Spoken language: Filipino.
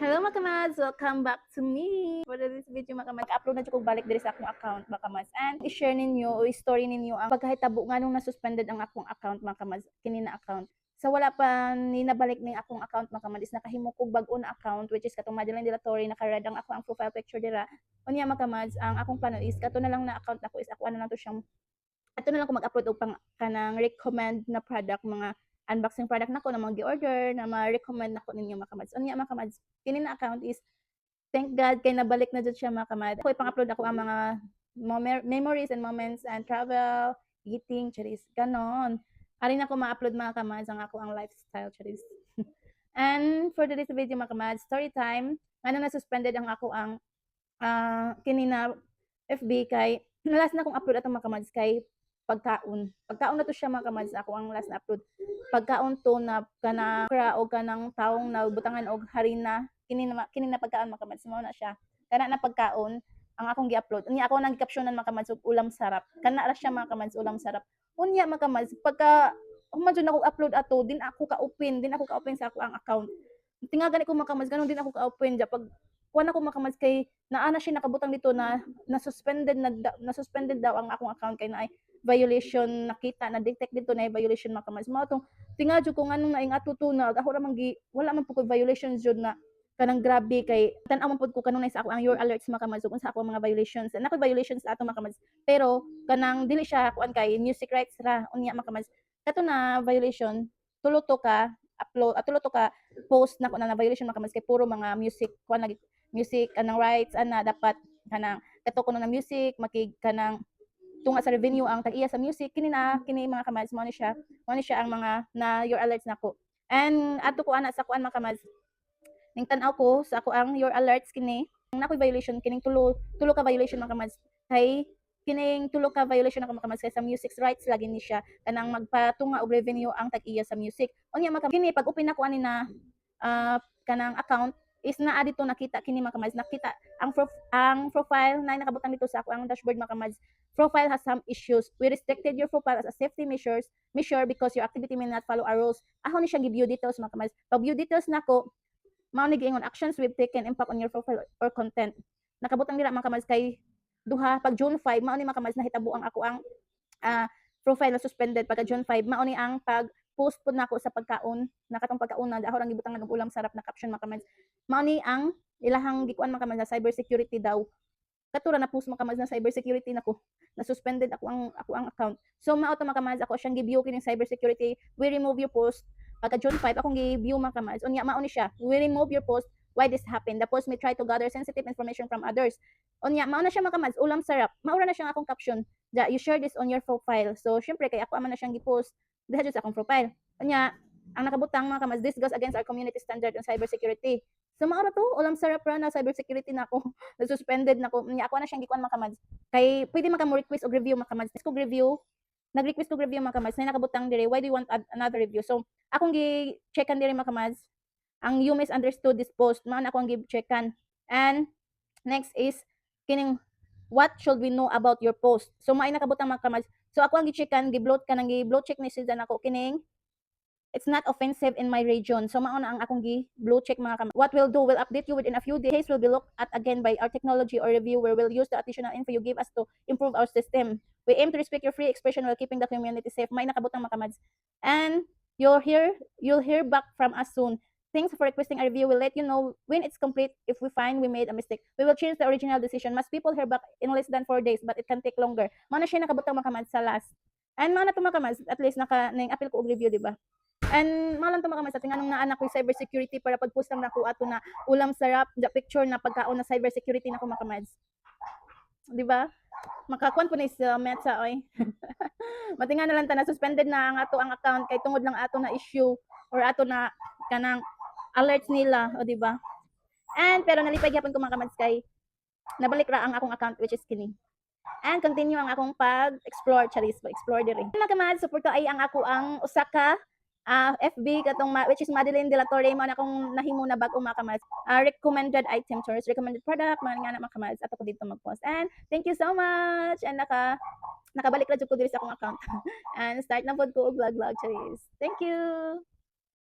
Hello mga kamads! Welcome back to me! For this video mga kamads, upload na dyan kong balik diri sa akong account mga kamads. And i-share ninyo o i-story ninyo ang pagkahitabo nga nung nasuspended ang akong account mga kamads, kini na account. So wala pa ni nabalik ning akong account mga kamads, is nakahimo kog bag-o na account which is katong Madeline Dilatory, naka-red ang ako ang profile picture dira. Unya mga kamads, ang akong plano is kato na lang na account nako is ako na lang to siyang ato na lang ko mag-upload og pang kanang recommend na product, mga unboxing product nako na mga gi-order na ma-recommend nako ninyo mga kamads. Unya mga kamads, kini na account is thank God kay nabalik na jud siya mga kamad. Ako ipang-upload ako ang mga memories and moments and travel, eating, charis, ganon. Ari na ko ma-upload mga kamad ang ako ang lifestyle, charis. And for today's video mga kamad, story time. Ano na suspended ang ako ang kini na FB kay last na kong upload atong mga kamads kay pagkaon. Pagkaon na to siya mga kamads, ako ang last na upload. Pagkaon to na kana kra o kanang taong na butangan og harina, kini na pagkaon mga kamads, mao na siya. Kana na pagkaon ang akong gi-upload. Unya ako nang gi-captionan mga kamads og ulam sarap. Kana ra siya mga kamads, ulam sarap. Unya mga kamads, pagka human ako upload ato, din ako ka-open sa ako ang account. Tinga gani ko mga kamads, ganon din ako ka-open ja pag kuan ako mga kamads kay naa na siya nakabutang dito na suspended daw ang akong account kay naay violation, nakita na detect dito na violation mga kamads. Mao tong tinga jud ko nganong naing atutunag ako ra man gi wala man pud ko violations jud na kanang grabe kay tan-aw man pud ko kanunay sa ako ang your alerts mga kamads kung sa ako mga violations. Nako violations ato mga kamads, pero kanang dili siya kuan kay music rights ra unya mga kamads. Kato na violation, tulo to ka upload tulo to ka post nako na violation mga kamads kay puro mga music kuan lagi music anang rights ana dapat kanang kato kuno na music makig kanang tunga sa revenue ang tag-iya sa music kini mga kamads, mo ni siya ang mga na your alerts nako. And ato ko ana sa kuan mga kamads, ning tan-aw ko sa ako ang your alerts kini nakoy violation kining tulo ka violation mga kamads kay kining tulo ka violation ako mga kamads kay sa music rights lagi ni siya kanang magpatunga og revenue ang tag-iya sa music. Unya mga kini pag open nako ani na kanang account is naa dito nakita kini mga kamads, nakita ang profile na nakabutang dito sa ako ang dashboard mga kamads. Profile has some issues. We restricted your profile as a safety measure because your activity may not follow our rules. Ako ni siya gi-view details mga kamads. Pag view details nako, mao ni giingon actions we've taken impact on your profile or content. Nakabutang dira mga kamads kay duha pag June 5 mao ni mga kamads nahitabo ang ako ang profile na suspended pagka June 5 mao ni ang pag post pud nako sa pagkaon nakatong pagkaon na ako rang gibutangan og ulam sarap na caption mga kamads. Mao ni ang ilahang gikuan mga kamads na cyber security daw. Katura na post mga kamads na cyber security nako na suspended ako ang account. So mao to mga kamads, ako siyang gi-view kining cyber security. We remove your post pagka June 5 akong gi-view mga kamads. Unya mao ni siya. We remove your post. Why this happened? The post may try to gather sensitive information from others. Unya mao na siya mga kamads, ulam sarap. Maura na siya akong caption. Ja, you share this on your profile. So syempre kay ako man na siyang gi-post diha jud sa akong profile. Unya ang nakabutang mga kamads, this goes against our community standard on cybersecurity. So maura to, ulam sarap ra na cybersecurity nako. Na-suspended nako. Unya ako na siyang gikuan mga kamads. Kay pwede man ka mo request og review mga kamads. Nag-request ko review mga kamads na nakabutang dire, why do you want another review? So akong gi-checkan dire mga kamads ang you misunderstood this post, mao na akong gi-checkan. And next is kining what should we know about your post. So maay nakabutang mga kamads. So ako ang gi-checkan, gi-bloat check message na ako kining it's not offensive in my region. So mao na ang akong blue check mga kamads. What we'll do, we'll update you within a few days. Case will be looked at again by our technology or reviewer. We'll use the additional info you give us to improve our system. We aim to respect your free expression while keeping the community safe. May nakabutang mga kamads. And you'll hear back from us soon. Thanks for requesting a review. We'll let you know when it's complete if we find we made a mistake. We will change the original decision. Must people hear back in less than 4 days, but it can take longer. Mao na siya nakabutang mga kamads sa last. And mao na to mga kamads, at least ning appeal ko og review, di ba? And malang to mga kamads, tinganong na anak ko cyber security para pag-post lang nako ato na ulam sarap, the picture na pagkaon na cyber security nako mga kamads. Di ba? Makakuan po ni sa Metsa oy. Matinga na lang ta na suspended na ang ato ang account kay tungod lang ato na issue or ato na kanang alerts nila, o di ba? And pero nalipay gyapon ko mga kamads kay nabalik ra ang akong account which is kini. And continue ang akong pag-explore, charis, pag-explore diri. Mga kamads, support ko ay ang ako ang Osaka FB katong which is Madeline Dilatory mo na akong nahimo na bag-o mga kamads. Recommended item tours, recommended product, mga nga na mga kamads. Ato ko dito mag-post. And thank you so much. And nakabalik ra jud ko diri sa akong account. And start na pod ko og vlog charis. Thank you.